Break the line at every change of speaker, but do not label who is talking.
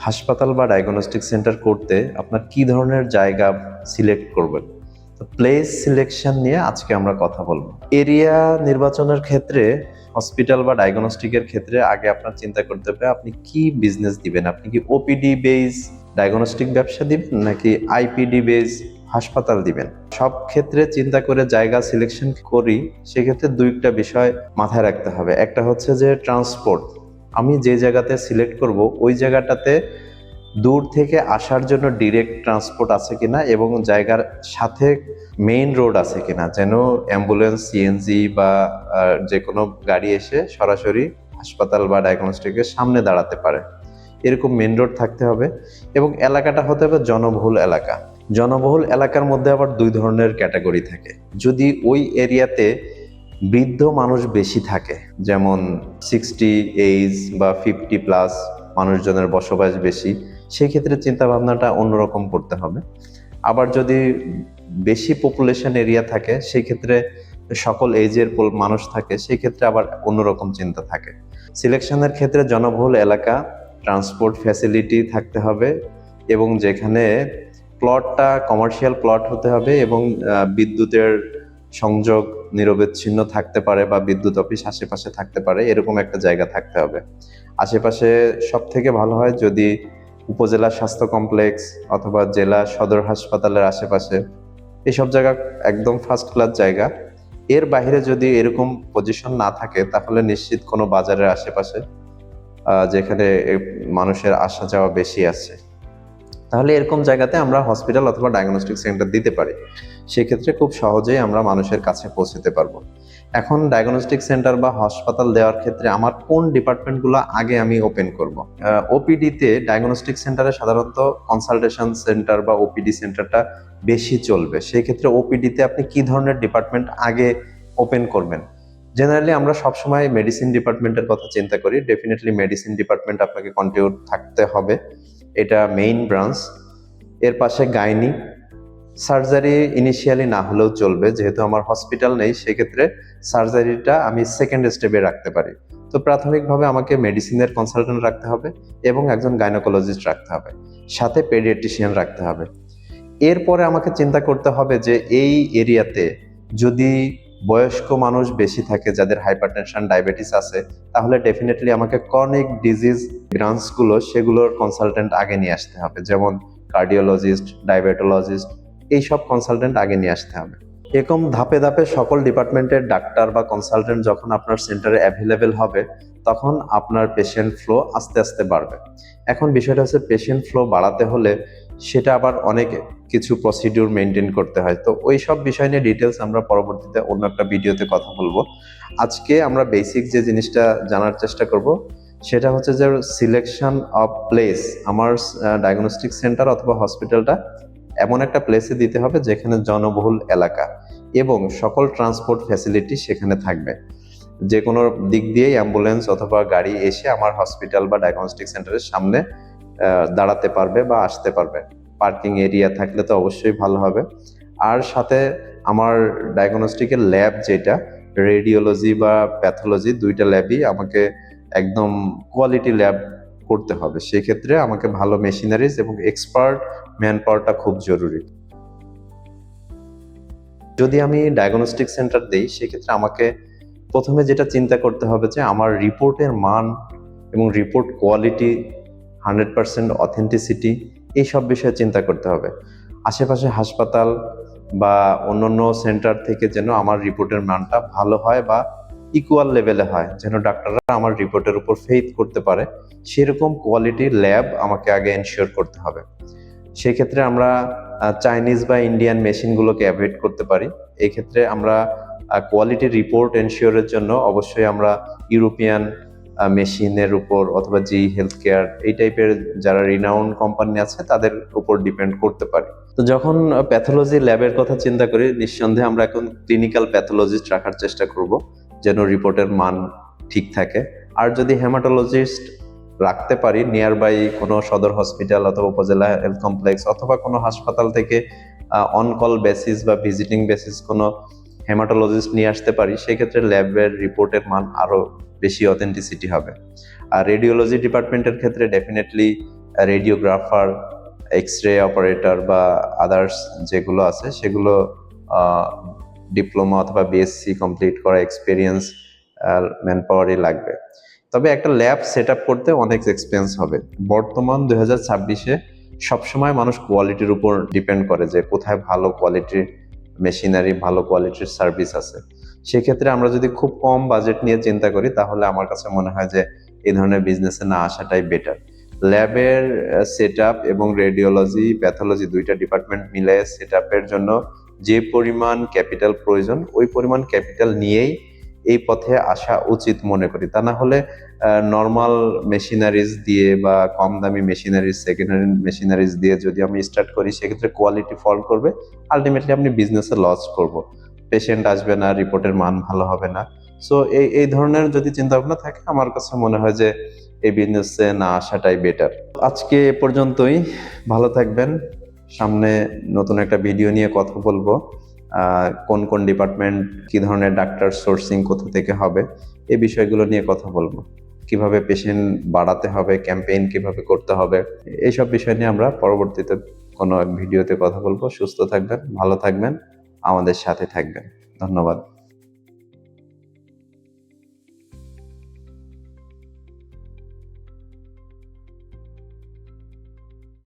হাসপাতাল বা diagnostic centre করতে আপনার কি ধরনের জায়গা সিলেক্ট করবেন? তো প্লেস সিলেকশন নিয়ে আজকে আমরা কথা বলবো। এরিয়া নির্বাচনের ক্ষেত্রে হসপিটাল বা ডায়াগনস্টিকের ক্ষেত্রে আগে আপনার চিন্তা করতে হবে আপনি কি বিজনেস দিবেন। আপনি কি ওপিডি বেস ডায়াগনস্টিক ব্যবসা দিবেন নাকি আইপিডি বেস হাসপাতাল দিবেন? সব ক্ষেত্রে চিন্তা করে জায়গা সিলেকশন করি, সেক্ষেত্রে দুইটা বিষয় মাথায় রাখতে হবে। একটা হচ্ছে যে ট্রান্সপোর্ট, আমি যে জায়গাতে সিলেক্ট করব ওই জায়গাটাতে দূর থেকে আসার জন্য ডিরেক্ট ট্রান্সপোর্ট আছে কিনা এবং জায়গার সাথে মেইন রোড আছে কিনা, যেন অ্যাম্বুলেন্স, সিএনজি বা যে কোনো গাড়ি এসে সরাসরি হাসপাতাল বা ডায়াগনস্টিকের সামনে দাঁড়াতে পারে, এরকম মেইন রোড থাকতে হবে। এবং এলাকাটা হতে হবে জনবহুল এলাকা। জনবহুল এলাকার মধ্যে আবার দুই ধরনের ক্যাটাগরি থাকে। যদি ওই এরিয়াতে বৃদ্ধ মানুষ বেশি থাকে, যেমন 60 এইজ বা 50+ মানুষজনের বসবাস বেশি, সেই ক্ষেত্রে চিন্তা ভাবনাটা অন্যরকম করতে হবে। আবার যদি বেশি পপুলেশন এরিয়া থাকে, সেই ক্ষেত্রে সকল এজের মানুষ থাকে, সেই ক্ষেত্রে আবার অন্যরকম চিন্তা থাকে। সিলেকশনের ক্ষেত্রে জনবহুল এলাকা, ট্রান্সপোর্ট ফ্যাসিলিটি থাকতে হবে এবং যেখানে প্লটটা কমার্শিয়াল প্লট হতে হবে এবং বিদ্যুতের সংযোগ নিরবিচ্ছিন্ন থাকতে পারে বা বিদ্যুৎ অফিস আশেপাশে থাকতে পারে, এরকম একটা জায়গা থাকতে হবে। আশেপাশে সব থেকে ভালো হয় যদি উপজেলা স্বাস্থ্য কমপ্লেক্স অথবা জেলা সদর হাসপাতালের আশেপাশে, এসব জায়গা একদম ফার্স্ট ক্লাস জায়গা। এর বাইরে যদি এরকম পজিশন না থাকে তাহলে নিশ্চিত কোনো বাজারের আশেপাশে যেখানে মানুষের আসা যাওয়া বেশি আছে, তাহলে এরকম জায়গাতে আমরা হসপিটাল অথবা ডায়াগনস্টিক সেন্টার দিতে পারি। সেক্ষেত্রে খুব সহজেই আমরা মানুষের কাছে পৌঁছতে পারবো। এখন ডায়াগনস্টিক সেন্টার বা হাসপাতাল দেওয়ার ক্ষেত্রে আমার কোন ডিপার্টমেন্টগুলো আগে আমি ওপেন করব? ওপিডিতে ডায়াগনস্টিক সেন্টারে সাধারণত কনসালটেশন সেন্টার বা ওপিডি সেন্টারটা বেশি চলবে। সেই ক্ষেত্রে ওপিডিতে আপনি কি ধরনের ডিপার্টমেন্ট আগে ওপেন করবেন? জেনারেলি আমরা সবসময় মেডিসিন ডিপার্টমেন্টের কথা চিন্তা করি। ডেফিনেটলি মেডিসিন ডিপার্টমেন্ট আপনাকে কন্টিনিউ থাকতে হবে, এটা মেইন ব্রাঞ্চ। এর পাশে গাইনি, সার্জারি ইনিশিয়ালি না হলেও চলবে, যেহেতু আমার হসপিটাল নেই সেক্ষেত্রে সার্জারিটা আমি সেকেন্ড স্টেপে রাখতে পারি। তো প্রাথমিকভাবে আমাকে মেডিসিনের কনসালটেন্ট রাখতে হবে এবং একজন গাইনোকোলজিস্ট রাখতে হবে, সাথে পেডিয়াট্রিশিয়ান রাখতে হবে। এরপরে আমাকে চিন্তা করতে হবে যে এই এরিয়াতে যদি বয়স্ক মানুষ বেশি থাকে, যাদের হাইপারটেনশন, ডায়াবেটিস আছে, তাহলে ডেফিনেটলি আমাকে ক্রনিক ডিজিজ ব্রাঞ্চগুলো সেগুলোর কনসালটেন্ট আগে নিয়ে আসতে হবে, যেমন কার্ডিওলজিস্ট, ডায়াবেটোলজিস্ট, এইসব কনসালটেন্ট আগে নিয়ে আসতে হবে। এরকম ধাপে ধাপে সকল ডিপার্টমেন্টের ডাক্তার বা কনসালটেন্ট যখন আপনার সেন্টারে অ্যাভেলেবেল হবে, তখন আপনার পেশেন্ট ফ্লো আস্তে আস্তে বাড়বে। এখন বিষয়টা হচ্ছে পেশেন্ট ফ্লো বাড়াতে হলে সেটা আবার অনেক কিছু প্রসিডিউর মেনটেন করতে হয়। তো ওই সব বিষয় নিয়ে ডিটেলস আমরা পরবর্তীতে অন্য একটা ভিডিওতে কথা বলবো। আজকে আমরা বেসিক যে জিনিসটা জানার চেষ্টা করব সেটা হচ্ছে যে সিলেকশন অফ প্লেস। আমার ডায়াগনস্টিক সেন্টার অথবা হসপিটালটা এমন একটা প্লেসে দিতে হবে যেখানে জনবহুল এলাকা এবং সকল ট্রান্সপোর্ট ফ্যাসিলিটি সেখানে থাকবে। যে কোনো দিক দিয়েই অ্যাম্বুলেন্স অথবা গাড়ি এসে আমার হসপিটাল বা ডায়াগনস্টিক সেন্টারের সামনে দাঁড়াতে পারবে বা আসতে পারবে। পার্কিং এরিয়া থাকলে তো অবশ্যই ভালো হবে। আর সাথে আমার ডায়াগনস্টিকের ল্যাব, যেটা রেডিওলজি বা প্যাথোলজি, দুইটা ল্যাবই আমাকে একদম কোয়ালিটি ল্যাব করতে হবে। সেক্ষেত্রে আমাকে ভালো মেশিনারিজ এবং এক্সপার্ট ম্যান পাওয়ারটা খুব জরুরি। যদি আমি ডায়াগনস্টিক সেন্টার দেই সেক্ষেত্রে আমাকে প্রথমে যেটা চিন্তা করতে হবে যে আমার রিপোর্টের মান এবং রিপোর্ট কোয়ালিটি, 100% অথেন্টিসিটি, এইসব বিষয়ে চিন্তা করতে হবে। আশেপাশে হাসপাতাল বা অন্যান্য সেন্টার থেকে যেন আমার রিপোর্টের মানটা ভালো হয় বা ইকুয়াল লেভেলে হয়, যেন ডাক্তাররা আমার রিপোর্টের উপর ফেইথ করতে পারে, সেরকম কোয়ালিটির ল্যাব আমাকে আগে এনশিওর করতে হবে। সেক্ষেত্রে আমরা চাইনিজ বা ইন্ডিয়ান মেশিনগুলোকে অ্যাভয়েড করতে পারি। এই ক্ষেত্রে আমরা কোয়ালিটি রিপোর্ট এনশিওরের জন্য অবশ্যই আমরা ইউরোপিয়ান মেশিনের উপর অথবা জি হেলথ কেয়ার, এই টাইপের যারা রিনাউন্ড কোম্পানি আছে তাদের উপর ডিপেন্ড করতে পারি। তো যখন প্যাথোলজি ল্যাবের কথা চিন্তা করি, নিঃসন্দেহে আমরা এখন ক্লিনিক্যাল প্যাথোলজিস্ট রাখার চেষ্টা করব যেন রিপোর্টের মান ঠিক থাকে। আর যদি হেমাটোলজিস্ট রাখতে পারি, নিয়ার বাই কোনো সদর হসপিটাল অথবা উপজেলা হেলথ কমপ্লেক্স অথবা কোনো হাসপাতাল থেকে অন কল বেসিস বা ভিজিটিং বেসিস কোনো হেমাটোলজিস্ট নিয়ে আসতে পারি, সেক্ষেত্রে ল্যাবের রিপোর্টের মান আরো বেশি অথেন্টিসিটি হবে। আর রেডিওলজি ডিপার্টমেন্টের ক্ষেত্রে ডেফিনেটলি রেডিওগ্রাফার, এক্স-রে অপারেটর বা আদার্স যেগুলো আছে সেগুলো ডিপ্লোমা অথবা বিএসসি কমপ্লিট করা এক্সপিরিয়েন্স ম্যান পাওয়ারই লাগবে। তবে একটা ল্যাব সেট আপ করতে অনেক এক্সপেন্স হবে। বর্তমান 2026-এ সবসময় মানুষ কোয়ালিটির উপর ডিপেন্ড করে যে কোথায় ভালো কোয়ালিটির মেশিনারি, ভালো কোয়ালিটির সার্ভিস আছে। সেক্ষেত্রে আমরা যদি খুব কম বাজেট নিয়ে চিন্তা করি তাহলে আমার কাছে মনে হয় যে এই ধরনের বিজনেসে না আসাটাই বেটার। ল্যাবের সেট আপ এবং রেডিওলজি, প্যাথোলজি দুইটা ডিপার্টমেন্ট মিলে সেট আপের জন্য যে পরিমাণ ক্যাপিটাল প্রয়োজন ওই পরিমাণ ক্যাপিটাল নিয়েই এই পথে আসা উচিত মনে করি। তা না হলে নর্মাল মেশিনারিজ দিয়ে বা কম দামি মেশিনারিজ, সেকেন্ড হ্যান্ড মেশিনারিজ দিয়ে যদি আমি স্টার্ট করি সেক্ষেত্রে কোয়ালিটি ফল করবে, আলটিমেটলি আপনি বিজনেসে লস করব, পেশেন্ট আসবে না, রিপোর্টের মান ভালো হবে না। সো এই ধরনের যদি চিন্তা ভাবনা থাকে আমার কাছে মনে হয় যে এই বিজনেসে না আসাটাই বেটার। আজকে এ পর্যন্তই, ভালো থাকবেন। সামনে নতুন একটা ভিডিও নিয়ে কথা বলবো। কোন কোন ডিপার্টমেন্ট, কি ধরনের ডাক্তার সোর্সিং কোথা থেকে হবে, এই বিষয়গুলো নিয়ে কথা বলবো। কিভাবে পেশেন্ট বাড়াতে হবে, ক্যাম্পেইন কিভাবে করতে হবে, এইসব বিষয় নিয়ে আমরা পরবর্তীতে কোনো ভিডিওতে কথা বলবো। সুস্থ থাকবেন, ভালো থাকবেন, আমাদের সাথে থাকবেন। ধন্যবাদ।